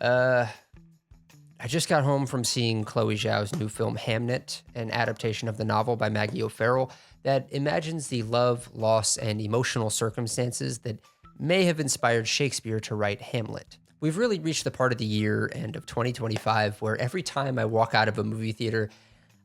Uh, I just got home from seeing Chloe Zhao's new film Hamnet, an adaptation of the novel by Maggie O'Farrell that imagines the love, loss, and emotional circumstances that may have inspired Shakespeare to write Hamlet. We've really reached the part of the year and of 2025 where every time I walk out of a movie theater,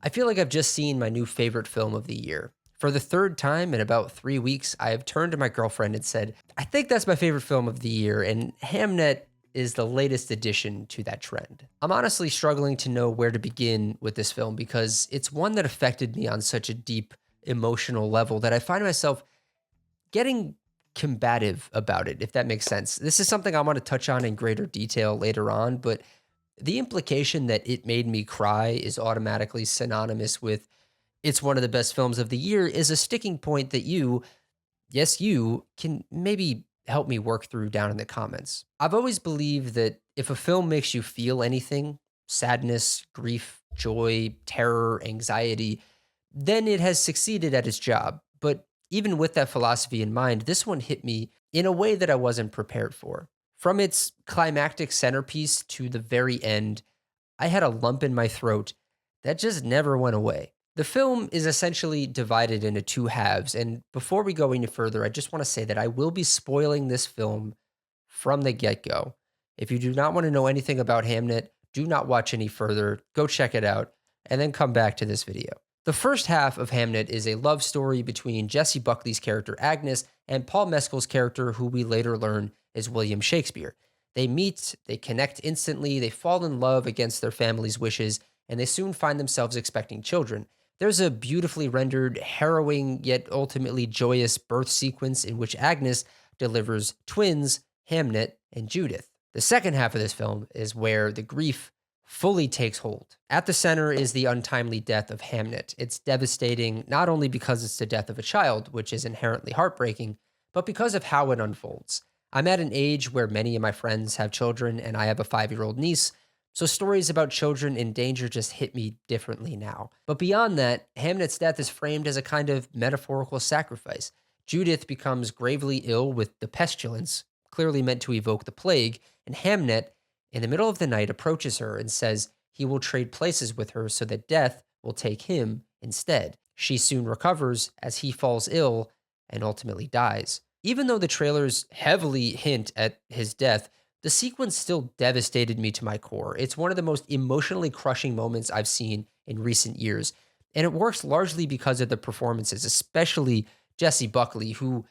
I feel like I've just seen my new favorite film of the year. For the third time in about 3 weeks, I have turned to my girlfriend and said, I think that's my favorite film of the year, and Hamnet is the latest addition to that trend. I'm honestly struggling to know where to begin with this film because it's one that affected me on such a deep emotional level that I find myself getting combative about it, if that makes sense. This is something I want to touch on in greater detail later on, but the implication that it made me cry is automatically synonymous with it's one of the best films of the year is a sticking point that you, yes, you can maybe help me work through down in the comments. I've always believed that if a film makes you feel anything, sadness, grief, joy, terror, anxiety, then it has succeeded at its job. But even with that philosophy in mind, this one hit me in a way that I wasn't prepared for. From its climactic centerpiece to the very end, I had a lump in my throat that just never went away. The film is essentially divided into two halves, and before we go any further, I just want to say that I will be spoiling this film from the get-go. If you do not want to know anything about Hamnet, do not watch any further, go check it out, and then come back to this video. The first half of Hamnet is a love story between Jessie Buckley's character Agnes and Paul Mescal's character, who we later learn is William Shakespeare. They meet, they connect instantly, they fall in love against their family's wishes, and they soon find themselves expecting children. There's a beautifully rendered, harrowing, yet ultimately joyous birth sequence in which Agnes delivers twins, Hamnet and Judith. The second half of this film is where the grief fully takes hold. At the center is the untimely death of Hamnet. It's devastating not only because it's the death of a child, which is inherently heartbreaking, but because of how it unfolds. I'm at an age where many of my friends have children, and I have a 5-year-old niece, so stories about children in danger just hit me differently now. But beyond that, Hamnet's death is framed as a kind of metaphorical sacrifice. Judith becomes gravely ill with the pestilence, clearly meant to evoke the plague, and Hamnet, in the middle of the night, approaches her and says he will trade places with her so that death will take him instead. She soon recovers as he falls ill and ultimately dies. Even though the trailers heavily hint at his death, the sequence still devastated me to my core. It's one of the most emotionally crushing moments I've seen in recent years, and it works largely because of the performances, especially Jessie Buckley, who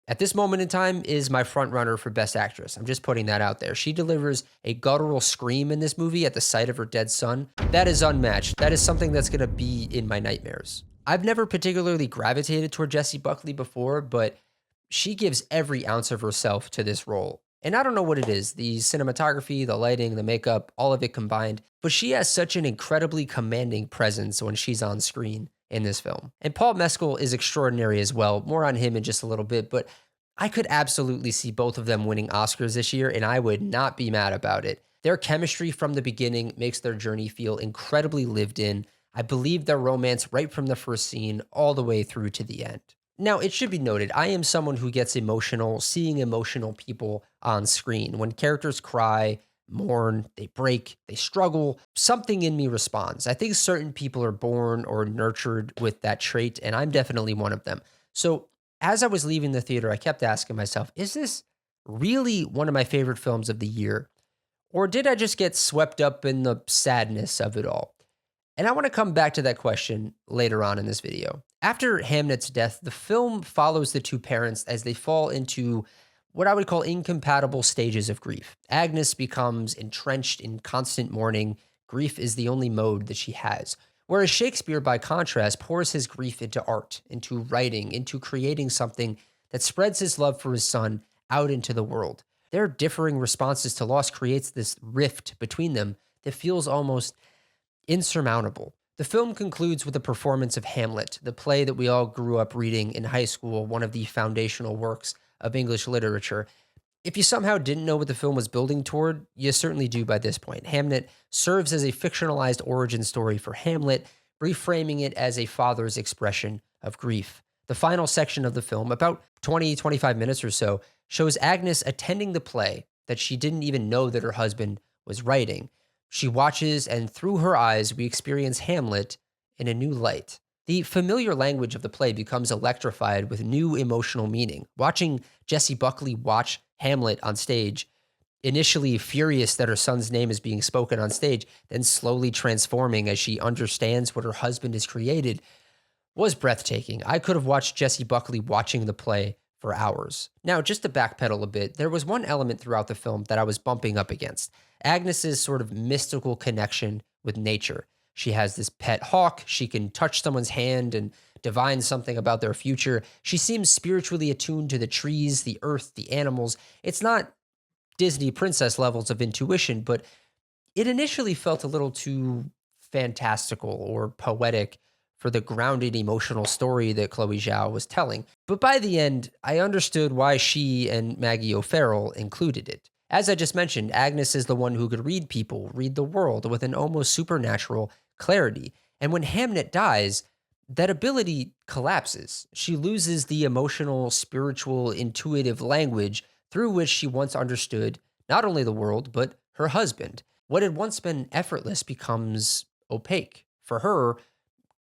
at this moment in time is my front runner for Best Actress. I'm just putting that out there. She delivers a guttural scream in this movie at the sight of her dead son. That is unmatched. That is something that's going to be in my nightmares. I've never particularly gravitated toward Jessie Buckley before, but she gives every ounce of herself to this role. And I don't know what it is, the cinematography, the lighting, the makeup, all of it combined, but she has such an incredibly commanding presence when she's on screen in this film. And Paul Mescal is extraordinary as well. More on him in just a little bit, but I could absolutely see both of them winning Oscars this year, and I would not be mad about it. Their chemistry from the beginning makes their journey feel incredibly lived in. I believe their romance right from the first scene all the way through to the end. Now, it should be noted, I am someone who gets emotional seeing emotional people on screen. When characters cry, mourn, they break, they struggle, something in me responds. I think certain people are born or nurtured with that trait, and I'm definitely one of them. So as I was leaving the theater, I kept asking myself, is this really one of my favorite films of the year? Or did I just get swept up in the sadness of it all? And I want to come back to that question later on in this video. After Hamnet's death, the film follows the two parents as they fall into what I would call incompatible stages of grief. Agnes becomes entrenched in constant mourning. Grief is the only mode that she has. Whereas Shakespeare, by contrast, pours his grief into art, into writing, into creating something that spreads his love for his son out into the world. Their differing responses to loss creates this rift between them that feels almost insurmountable. The film concludes with a performance of Hamlet, the play that we all grew up reading in high school, one of the foundational works of English literature. If you somehow didn't know what the film was building toward, you certainly do by this point. Hamnet serves as a fictionalized origin story for Hamlet, reframing it as a father's expression of grief. The final section of the film, about 20-25 minutes or so, shows Agnes attending the play that she didn't even know that her husband was writing. She watches, and through her eyes, we experience Hamlet in a new light. The familiar language of the play becomes electrified with new emotional meaning. Watching Jessie Buckley watch Hamlet on stage, initially furious that her son's name is being spoken on stage, then slowly transforming as she understands what her husband has created, was breathtaking. I could have watched Jessie Buckley watching the play for hours. Now, just to backpedal a bit, there was one element throughout the film that I was bumping up against. Agnes's sort of mystical connection with nature. She has this pet hawk. She can touch someone's hand and divine something about their future. She seems spiritually attuned to the trees, the earth, the animals. It's not Disney princess levels of intuition, but it initially felt a little too fantastical or poetic for the grounded emotional story that Chloe Zhao was telling. But by the end, I understood why she and Maggie O'Farrell included it. As I just mentioned, Agnes is the one who could read people, read the world with an almost supernatural clarity. And when Hamnet dies, that ability collapses. She loses the emotional, spiritual, intuitive language through which she once understood not only the world, but her husband. What had once been effortless becomes opaque. For her,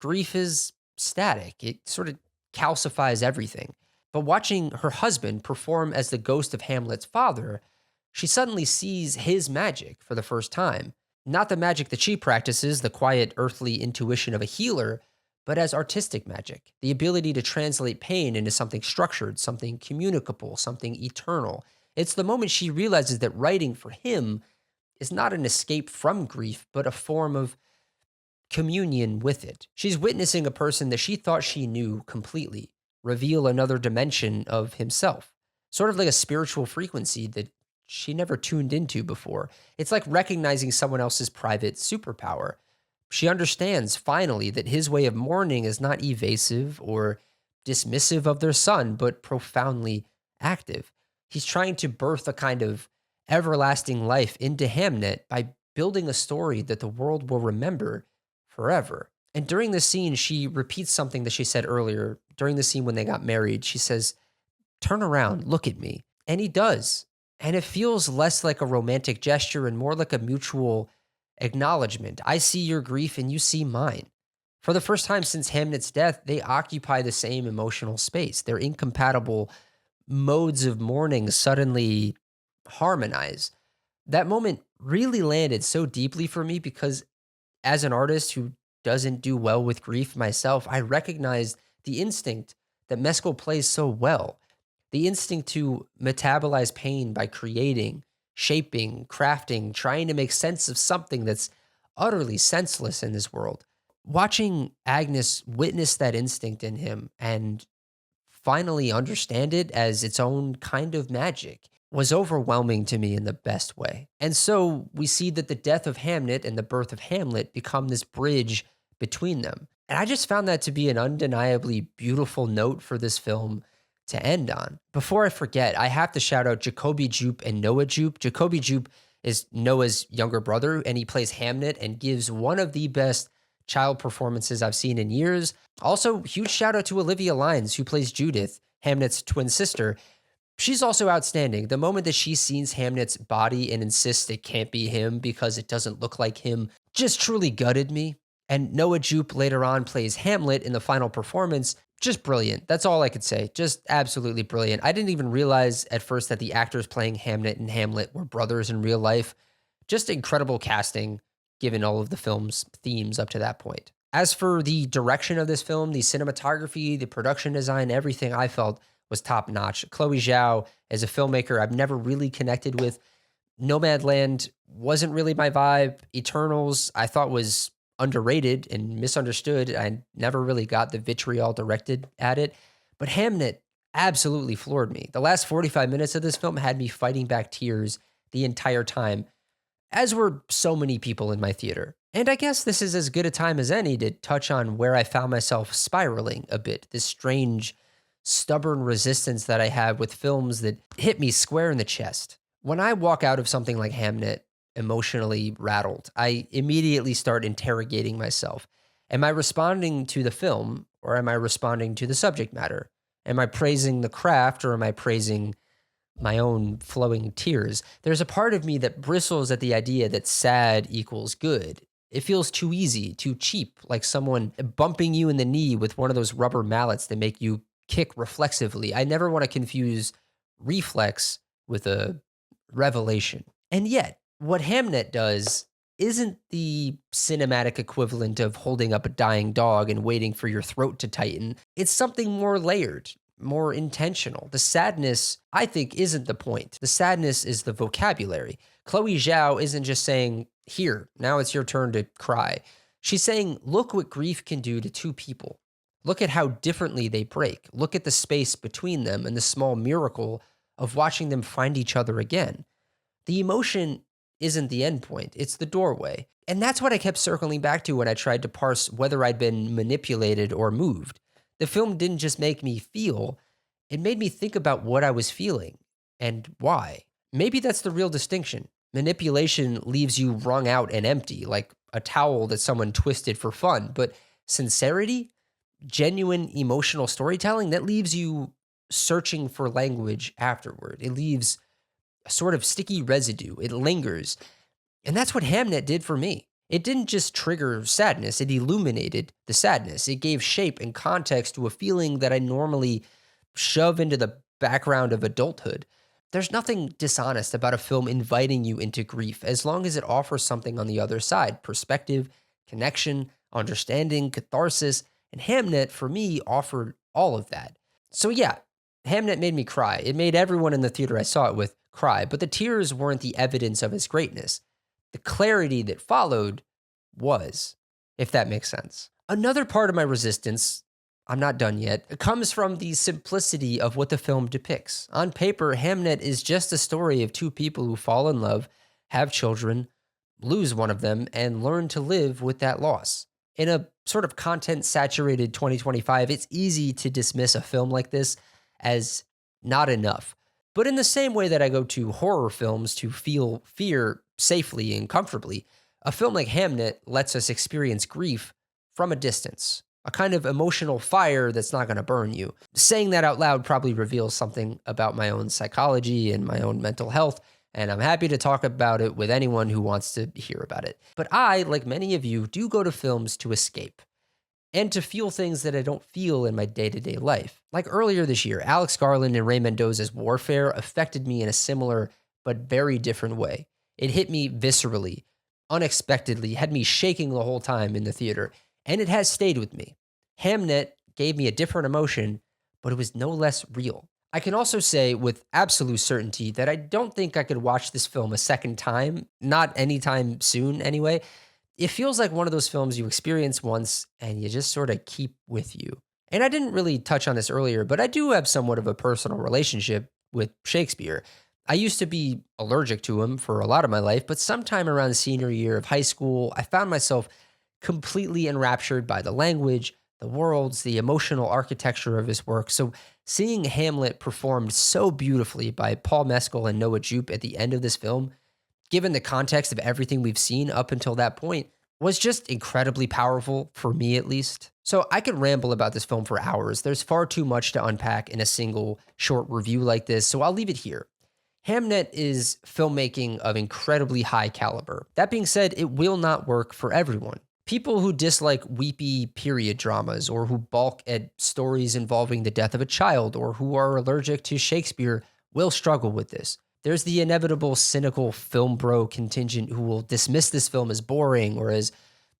grief is static. It sort of calcifies everything. But watching her husband perform as the ghost of Hamlet's father, she suddenly sees his magic for the first time. Not the magic that she practices, the quiet earthly intuition of a healer, but as artistic magic, the ability to translate pain into something structured, something communicable, something eternal. It's the moment she realizes that writing for him is not an escape from grief, but a form of communion with it. She's witnessing a person that she thought she knew completely reveal another dimension of himself, sort of like a spiritual frequency that she never tuned into before. It's like recognizing someone else's private superpower. She understands finally that his way of mourning is not evasive or dismissive of their son, but profoundly active. He's trying to birth a kind of everlasting life into Hamnet by building a story that the world will remember forever. And during the scene, she repeats something that she said earlier. During the scene when they got married, she says, "Turn around, look at me." And he does. And it feels less like a romantic gesture and more like a mutual acknowledgement. I see your grief and you see mine. For the first time since Hamnet's death, they occupy the same emotional space. Their incompatible modes of mourning suddenly harmonize. That moment really landed so deeply for me because as an artist who doesn't do well with grief myself, I recognized the instinct that Mescal plays so well. The instinct to metabolize pain by creating, shaping, crafting, trying to make sense of something that's utterly senseless in this world. Watching Agnes witness that instinct in him and finally understand it as its own kind of magic was overwhelming to me in the best way. And so we see that the death of Hamnet and the birth of Hamlet become this bridge between them. And I just found that to be an undeniably beautiful note for this film to end on. Before I forget, I have to shout out Jacoby Jupe and Noah Jupe. Jacoby Jupe is Noah's younger brother, and he plays Hamnet and gives one of the best child performances I've seen in years. Also, huge shout out to Olivia Lyons, who plays Judith, Hamnet's twin sister. She's also outstanding. The moment that she sees Hamnet's body and insists it can't be him because it doesn't look like him just truly gutted me. And Noah Jupe later on plays Hamlet in the final performance. Just brilliant. That's all I could say. Just absolutely brilliant. I didn't even realize at first that the actors playing Hamnet and Hamlet were brothers in real life. Just incredible casting, given all of the film's themes up to that point. As for the direction of this film, the cinematography, the production design, everything I felt was top notch. Chloe Zhao, as a filmmaker, I've never really connected with. Nomadland wasn't really my vibe. Eternals, I thought was underrated and misunderstood. I never really got the vitriol directed at it. But Hamnet absolutely floored me. The last 45 minutes of this film had me fighting back tears the entire time, as were so many people in my theater. And I guess this is as good a time as any to touch on where I found myself spiraling a bit, this strange, stubborn resistance that I have with films that hit me square in the chest. When I walk out of something like Hamnet emotionally rattled, I immediately start interrogating myself. Am I responding to the film or am I responding to the subject matter? Am I praising the craft or am I praising my own flowing tears? There's a part of me that bristles at the idea that sad equals good. It feels too easy, too cheap, like someone bumping you in the knee with one of those rubber mallets that make you kick reflexively. I never want to confuse reflex with a revelation. And yet, what Hamnet does isn't the cinematic equivalent of holding up a dying dog and waiting for your throat to tighten. It's something more layered, more intentional. The sadness, I think, isn't the point. The sadness is the vocabulary. Chloe Zhao isn't just saying, here, now it's your turn to cry. She's saying, look what grief can do to two people. Look at how differently they break. Look at the space between them and the small miracle of watching them find each other again. The emotion isn't the end point, it's the doorway. And that's what I kept circling back to when I tried to parse whether I'd been manipulated or moved. The film didn't just make me feel, it made me think about what I was feeling and why. Maybe that's the real distinction. Manipulation leaves you wrung out and empty, like a towel that someone twisted for fun. But sincerity, genuine emotional storytelling, that leaves you searching for language afterward. It leaves a sort of sticky residue. It lingers. And that's what Hamnet did for me. It didn't just trigger sadness, it illuminated the sadness. It gave shape and context to a feeling that I normally shove into the background of adulthood. There's nothing dishonest about a film inviting you into grief as long as it offers something on the other side: perspective, connection, understanding, catharsis. And Hamnet, for me, offered all of that. So yeah, Hamnet made me cry. It made everyone in the theater I saw it with cry, but the tears weren't the evidence of its greatness. The clarity that followed was, if that makes sense. Another part of my resistance, I'm not done yet, comes from the simplicity of what the film depicts. On paper, Hamnet is just a story of two people who fall in love, have children, lose one of them, and learn to live with that loss. In a sort of content-saturated 2025, it's easy to dismiss a film like this as not enough. But in the same way that I go to horror films to feel fear safely and comfortably, a film like Hamnet lets us experience grief from a distance, a kind of emotional fire that's not going to burn you. Saying that out loud probably reveals something about my own psychology and my own mental health, and I'm happy to talk about it with anyone who wants to hear about it. But I, like many of you, do go to films to escape and to feel things that I don't feel in my day-to-day life. Like earlier this year, Alex Garland and Ray Mendoza's Warfare affected me in a similar but very different way. It hit me viscerally, unexpectedly, had me shaking the whole time in the theater, and it has stayed with me. Hamnet gave me a different emotion, but it was no less real. I can also say with absolute certainty that I don't think I could watch this film a second time, not anytime soon anyway. It feels like one of those films you experience once and you just sort of keep with you. And I didn't really touch on this earlier, but I do have somewhat of a personal relationship with Shakespeare. I used to be allergic to him for a lot of my life, but sometime around the senior year of high school, I found myself completely enraptured by the language, the worlds, the emotional architecture of his work. So seeing Hamlet performed so beautifully by Paul Mescal and Noah Jupe at the end of this film, given the context of everything we've seen up until that point, was just incredibly powerful, for me at least. So I could ramble about this film for hours. There's far too much to unpack in a single short review like this, so I'll leave it here. Hamnet is filmmaking of incredibly high caliber. That being said, it will not work for everyone. People who dislike weepy period dramas, or who balk at stories involving the death of a child, or who are allergic to Shakespeare will struggle with this. There's the inevitable cynical film bro contingent who will dismiss this film as boring or as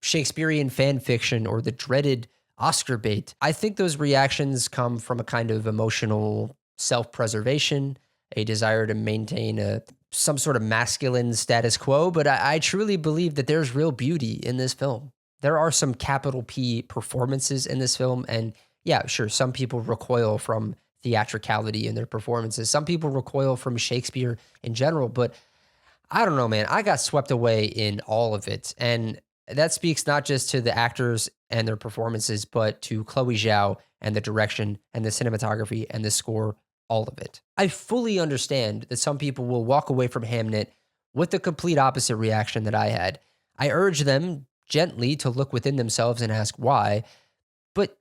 Shakespearean fan fiction or the dreaded Oscar bait. I think those reactions come from a kind of emotional self-preservation, a desire to maintain some sort of masculine status quo, but I truly believe that there's real beauty in this film. There are some capital P performances in this film, and yeah, sure, some people recoil from theatricality in their performances. Some people recoil from Shakespeare in general, but I don't know, man. I got swept away in all of it, and that speaks not just to the actors and their performances, but to Chloe Zhao and the direction and the cinematography and the score, all of it. I fully understand that some people will walk away from Hamnet with the complete opposite reaction that I had. I urge them gently to look within themselves and ask why. But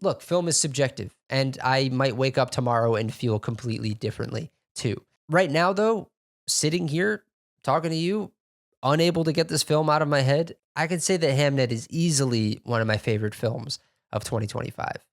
look, film is subjective, and I might wake up tomorrow and feel completely differently too. Right now, though, sitting here talking to you, unable to get this film out of my head, I can say that Hamnet is easily one of my favorite films of 2025.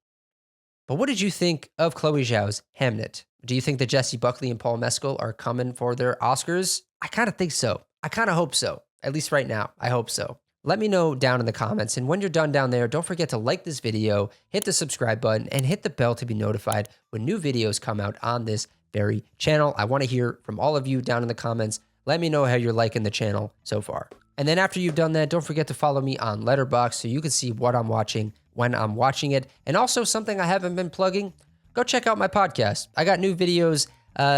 But what did you think of Chloe Zhao's Hamnet? Do you think that Jessie Buckley and Paul Mescal are coming for their Oscars? I kind of think so. I kind of hope so. At least right now, I hope so. Let me know down in the comments. And when you're done down there, don't forget to like this video, hit the subscribe button, and hit the bell to be notified when new videos come out on this very channel. I want to hear from all of you down in the comments. Let me know how you're liking the channel so far. And then after you've done that, don't forget to follow me on Letterboxd so you can see what I'm watching when I'm watching it. And also something I haven't been plugging, go check out my podcast. I got new videos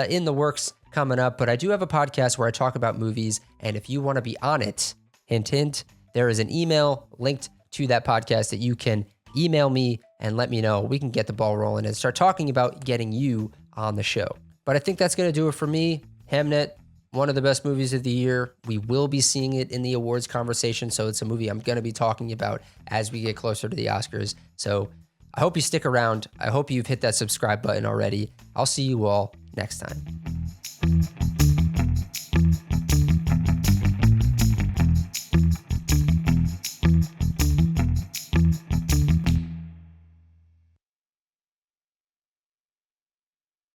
in the works coming up, but I do have a podcast where I talk about movies. And if you want to be on it, hint, hint, there is an email linked to that podcast that you can email me and let me know. We can get the ball rolling and start talking about getting you on the show. But I think that's going to do it for me. Hamnet, one of the best movies of the year. We will be seeing it in the awards conversation, so it's a movie I'm going to be talking about as we get closer to the Oscars. So I hope you stick around. I hope you've hit that subscribe button already. I'll see you all next time.